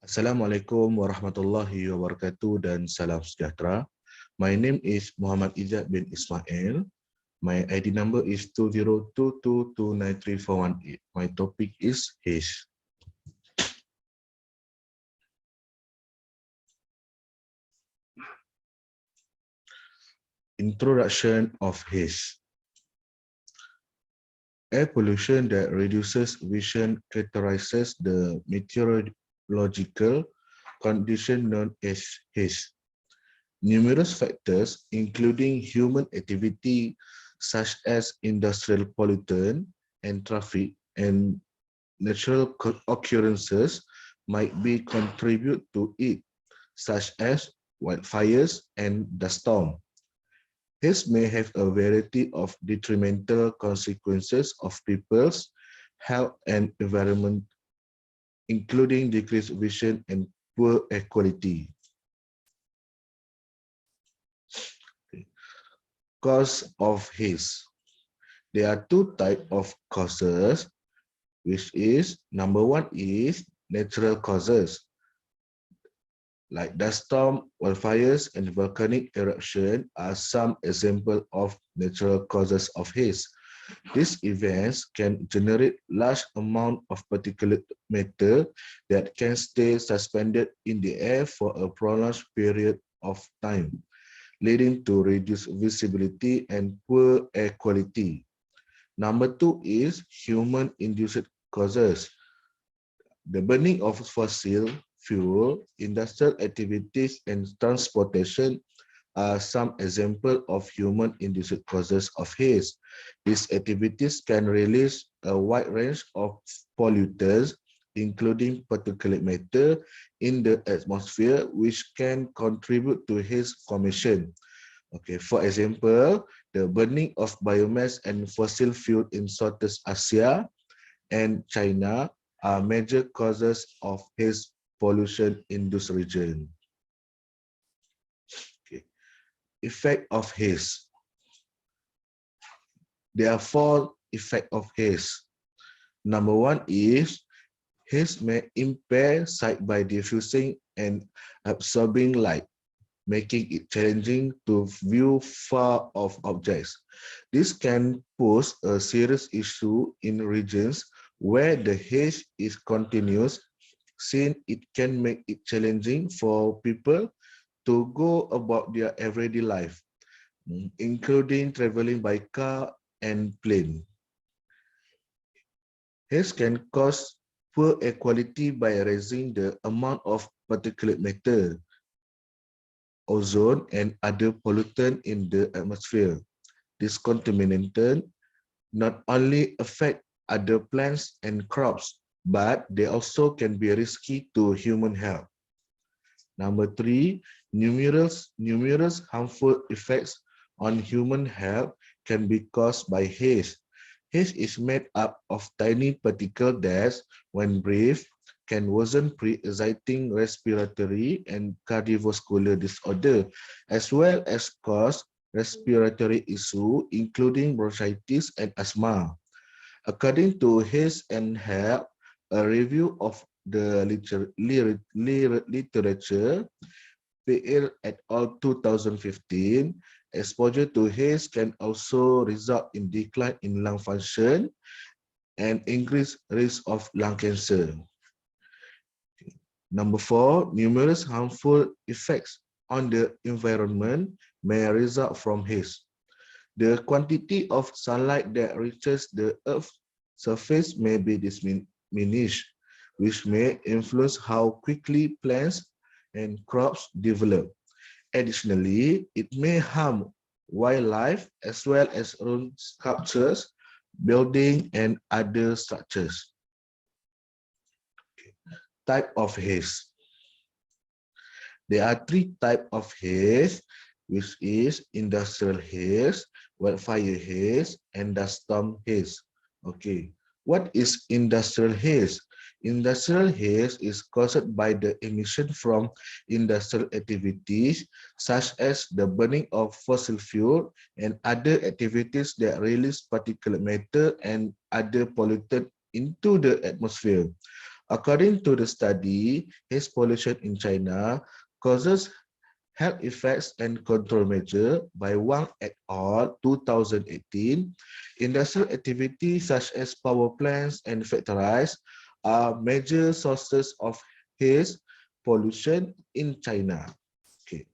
Assalamualaikum warahmatullahi wabarakatuh dan salam sejahtera. My name is Muhammad Izzat bin Ismail. My ID number is 2022293418. My topic is Haze. Introduction of haze. Air pollution that reduces vision characterizes the meteorological condition known as haze. Numerous factors, including human activity such as industrial pollutant and traffic and natural occurrences, might be contribute to it, such as wildfires and dust storm. This may have a variety of detrimental consequences of people's health and environment, including decreased vision and poor air quality. Cause of haze. There are two types of causes, which is number one is natural causes, like dust storm, wildfires, and volcanic eruption are some examples of natural causes of haze. These events can generate large amounts of particulate matter that can stay suspended in the air for a prolonged period of time, leading to reduced visibility and poor air quality. Number two is human-induced causes. The burning of fossil fuel, industrial activities, and transportation are some examples of human-induced causes of haze. These activities can release a wide range of pollutants, including particulate matter, in the atmosphere, which can contribute to haze formation. Okay, for example, the burning of biomass and fossil fuel in Southeast Asia and China are major causes of haze pollution in this region. Okay. Effect of haze. There are four effects of haze. Number one is haze may impair sight by diffusing and absorbing light, making it challenging to view far off objects. This can pose a serious issue in regions where the haze is continuous, since it can make it challenging for people to go about their everyday life, including traveling by car and plane. Haze can cause poor air quality by raising the amount of particulate matter, ozone, and other pollutants in the atmosphere. This contaminant not only affect other plants and crops, but they also can be risky to human health. Number three, numerous harmful effects on human health can be caused by haze. Haze is made up of tiny particles that, when breathed, can worsen pre-existing respiratory and cardiovascular disorder, as well as cause respiratory issues, including bronchitis and asthma. According to Haze and Health, a review of the literature, PL et al. 2015, exposure to haze can also result in decline in lung function and increased risk of lung cancer. Number four, numerous harmful effects on the environment may result from haze. The quantity of sunlight that reaches the Earth's surface may be diminished, which may influence how quickly plants and crops develop. Additionally, it may harm wildlife as well as ruin sculptures, buildings, and other structures. Type of haze. There are three types of haze, which is industrial haze, wildfire haze, and dust storm haze. Okay, what is industrial haze? Industrial haze is caused by the emission from industrial activities, such as the burning of fossil fuel and other activities that release particulate matter and other pollutants into the atmosphere. According to the study, haze pollution in China causes health effects and control measure by Wang et al. 2018. Industrial activities such as power plants and factories are major sources of haze pollution in China. Okay.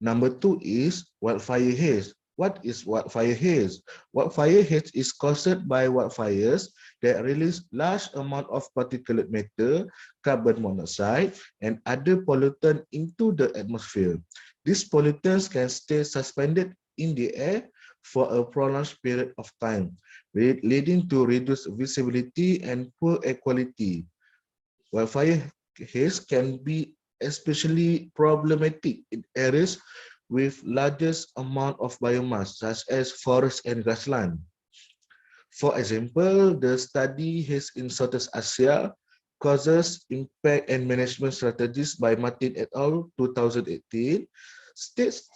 Number two is wildfire haze. What is wildfire haze? Wildfire haze is caused by wildfires that release large amount of particulate matter, carbon monoxide, and other pollutants into the atmosphere. These pollutants can stay suspended in the air for a prolonged period of time, leading to reduced visibility and poor air quality. Wildfire haze can be especially problematic in areas with largest amount of biomass, such as forests and grassland. For example, the study Haze in Southeast Asia causes impact and management strategies by Martin et al. 2018 states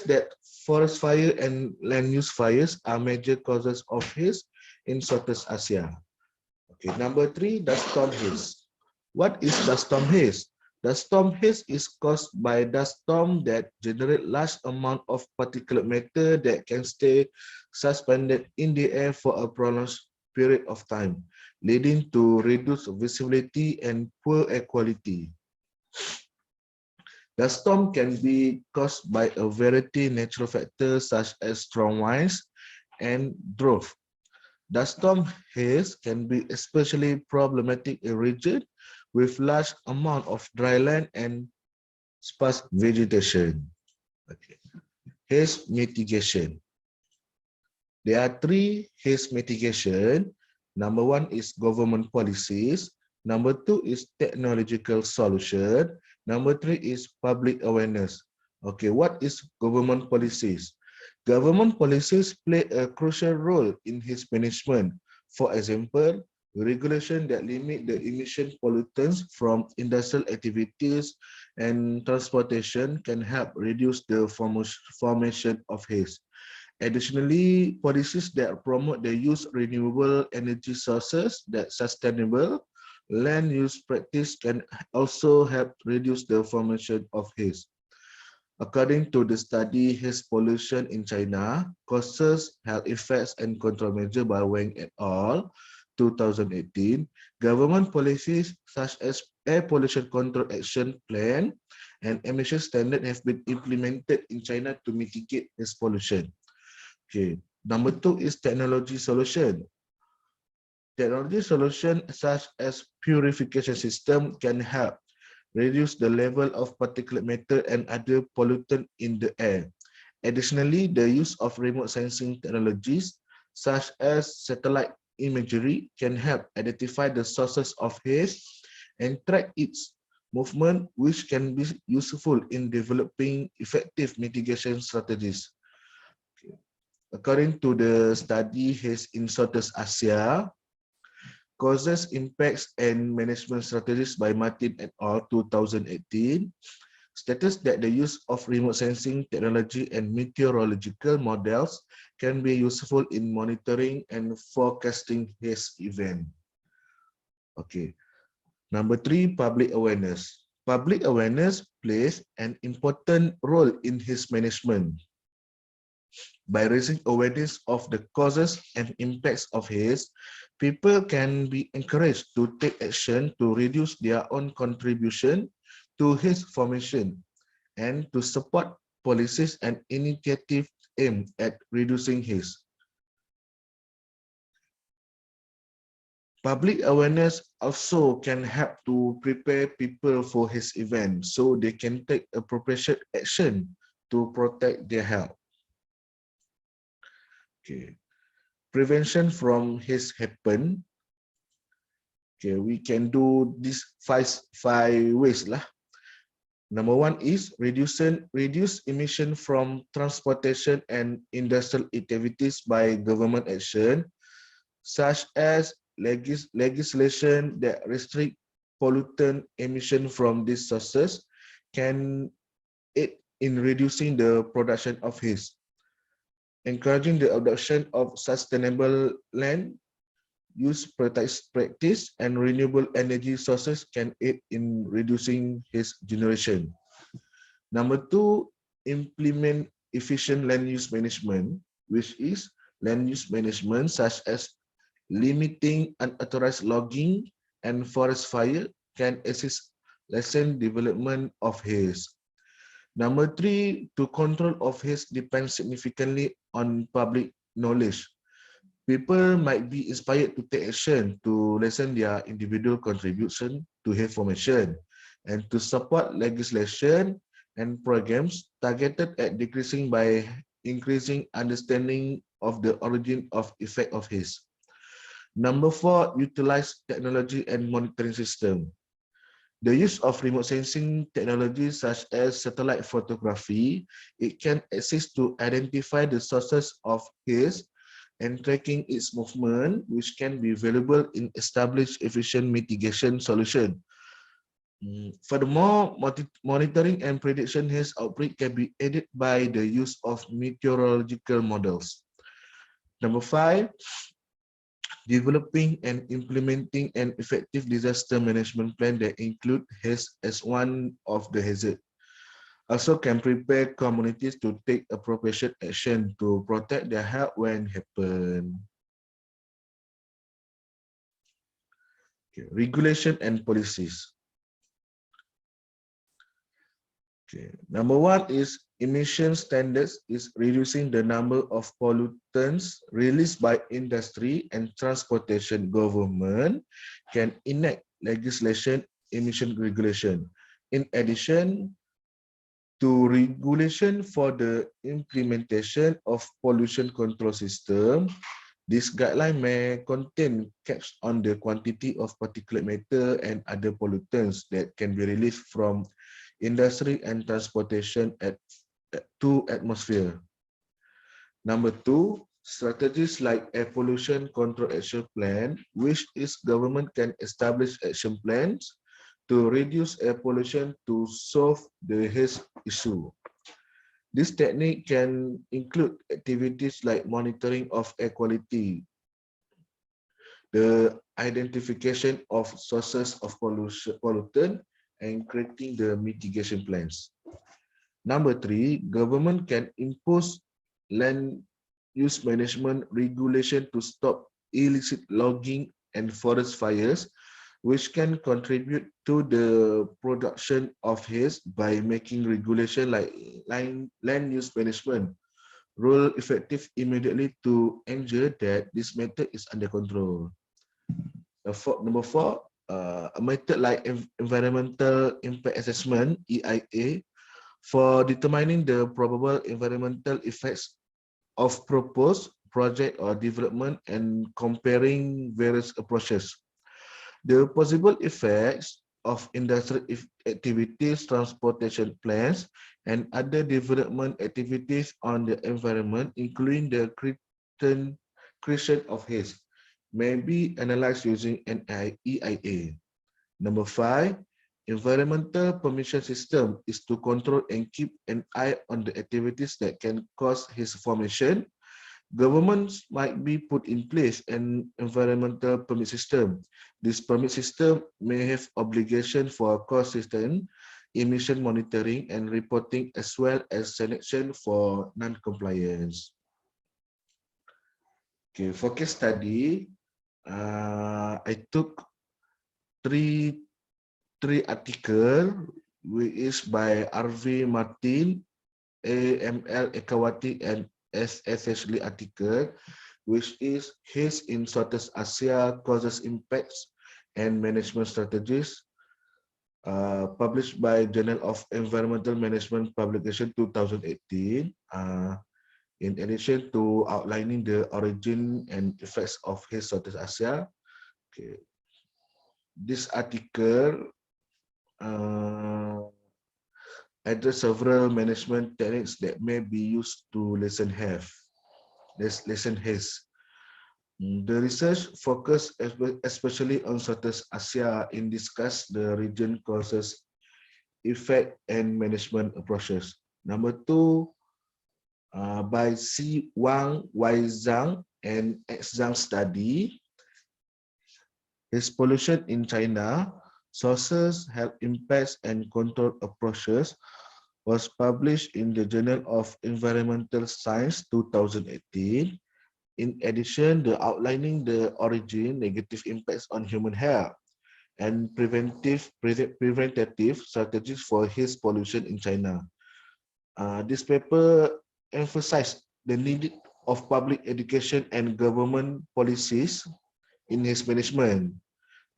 that forest fire and land use fires are major causes of haze in Southeast Asia. Okay, number three, dust storm haze. What is dust storm haze? Dust storm haze is caused by dust storm that generate large amount of particulate matter that can stay suspended in the air for a prolonged period of time, leading to reduced visibility and poor air quality. Dust storm can be caused by a variety of natural factors such as strong winds and drought. Dust storm haze can be especially problematic in regions with large amount of dry land and sparse vegetation. Okay. Haze mitigation. There are three haze mitigation. Number one is government policies. Number two is technological solution. Number three is public awareness. Okay, what is government policies? Government policies play a crucial role in haze management. For example, regulation that limit the emission pollutants from industrial activities and transportation can help reduce the formation of haze. Additionally, policies that promote the use of renewable energy sources that sustainable land use practice can also help reduce the formation of haze. According to the study Haze Pollution in China, Causes, Health Effects and Control Measure by Wang et al. 2018, government policies such as Air Pollution Control Action Plan and emission standard have been implemented in China to mitigate haze pollution. Okay. Number two is technology solution. Technology solution such as purification system can help reduce the level of particulate matter and other pollutant in the air. Additionally, the use of remote sensing technologies such as satellite imagery can help identify the sources of haze and track its movement, which can be useful in developing effective mitigation strategies. According to the study Haze in Southeast Asia, Causes, Impacts, and Management Strategies by Martin et al. 2018 states that the use of remote sensing technology and meteorological models can be useful in monitoring and forecasting haze event. Okay. Number three, public awareness. Public awareness plays an important role in haze management. By raising awareness of the causes and impacts of haze, people can be encouraged to take action to reduce their own contribution to haze formation and to support policies and initiatives aimed at reducing haze. Public awareness also can help to prepare people for haze events so they can take appropriate action to protect their health. Okay. Prevention from haze happen. Okay, we can do this five ways lah. Number one is reduce emission from transportation and industrial activities by government action, such as legislation that restrict pollutant emission from these sources can aid in reducing the production of haze. Encouraging the adoption of sustainable land use practice and renewable energy sources can aid in reducing haze generation. Number two, implement efficient land use management, which is land use management such as limiting unauthorized logging and forest fire can assist lessen development of haze. Number three, to control of haze depends significantly on public knowledge. People might be inspired to take action to lessen their individual contribution to haze formation and to support legislation and programs targeted at decreasing by increasing understanding of the origin of effect of haze. Number four, utilize technology and monitoring system. The use of remote sensing technology such as satellite photography, it can assist to identify the sources of haze and tracking its movement, which can be valuable in established efficient mitigation solution. Furthermore, monitoring and prediction haze outbreak can be aided by the use of meteorological models. Number five, developing and implementing an effective disaster management plan that include haze as one of the hazards. Also can prepare communities to take appropriate action to protect their health when happen. Okay. Regulation and policies. Okay. Number one is emission standards is reducing the number of pollutants released by industry and transportation. Government can enact legislation, emission regulation. In addition to regulation for the implementation of pollution control system, this guideline may contain caps on the quantity of particulate matter and other pollutants that can be released from industry and transportation to atmosphere. Number two, strategies like air pollution control action plan, which is government can establish action plans to reduce air pollution to solve the haze issue. This technique can include activities like monitoring of air quality, the identification of sources of pollutant, and creating the mitigation plans. Number three, government can impose land use management regulation to stop illicit logging and forest fires, which can contribute to the production of haze by making regulation like land use management rule effective immediately to ensure that this method is under control. Number four, a method like environmental impact assessment, EIA, for determining the probable environmental effects of proposed project or development and comparing various approaches. The possible effects of industrial activities, transportation plans, and other development activities on the environment, including the creation of haze, may be analyzed using an EIA. Number five, environmental permission system is to control and keep an eye on the activities that can cause haze formation. Governments might be put in place an environmental permit system. This permit system may have obligation for consistent emission monitoring and reporting as well as sanction for non-compliance. Okay, for case study, I took three article which is by R.V. Martin, A.M.L. Ekawati, and S.S. Lee article, which is Haze in Southeast Asia Causes Impacts and Management Strategies, published by Journal of Environmental Management Publication 2018. In addition to outlining the origin and effects of haze Southeast Asia, okay, this article address several management techniques that may be used to lessen haze. The research focused especially on Southeast Asia in discuss the region causes, effect, and management approaches. Number two, by C. Wang, Y. Zhang, and X. Zhang study, His pollution in China, sources, health impacts, and control approaches was published in the Journal of Environmental Science 2018. In addition, the outlining the origin, negative impacts on human health, and preventative strategies for his pollution in China. This paper emphasized the need of public education and government policies in his management.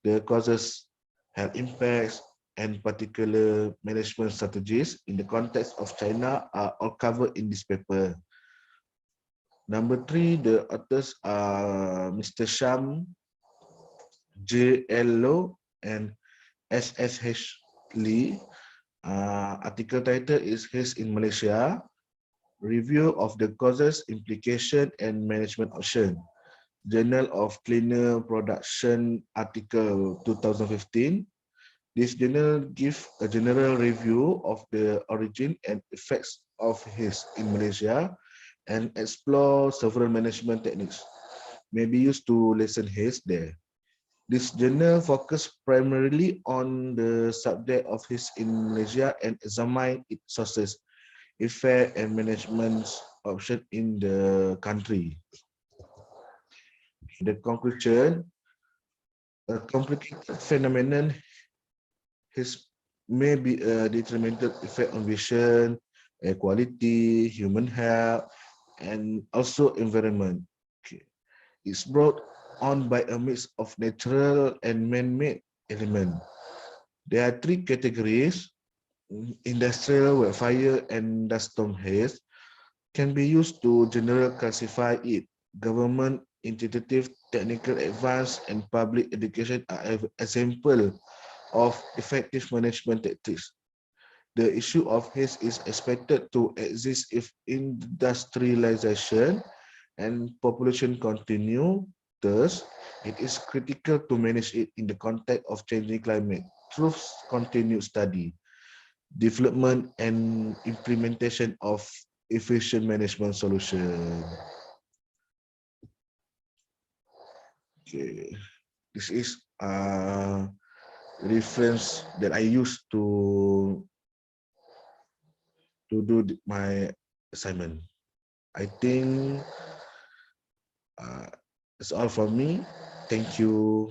The causes, health impacts, and particular management strategies in the context of China are all covered in this paper. Number three, the authors are Mr. Sham, J. L. Low, and S. S. H. Lee. Article title is Haze in Malaysia, Review of the Causes, Implication, and Management Option. Journal of Cleaner Production, article 2015. This journal gives a general review of the origin and effects of haze in Malaysia and explore several management techniques may be used to lessen haze there. This journal focused primarily on the subject of haze in Malaysia and examine its sources, effect, and management option in the country. The conclusion, a complicated phenomenon has may be a detrimental effect on vision, air quality, human health, and also environment. Okay. It's brought on by a mix of natural and man-made elements. There are three categories: industrial, where fire, and dust storm haze can be used to generally classify it. Government, initiative, technical advance, and public education are examples of effective management tactics. The issue of haze is expected to exist if industrialization and population continue. Thus, it is critical to manage it in the context of changing climate through continued study, development, and implementation of efficient management solution. Okay, this is reference that I use to do my assignment. I think that's all from me. Thank you.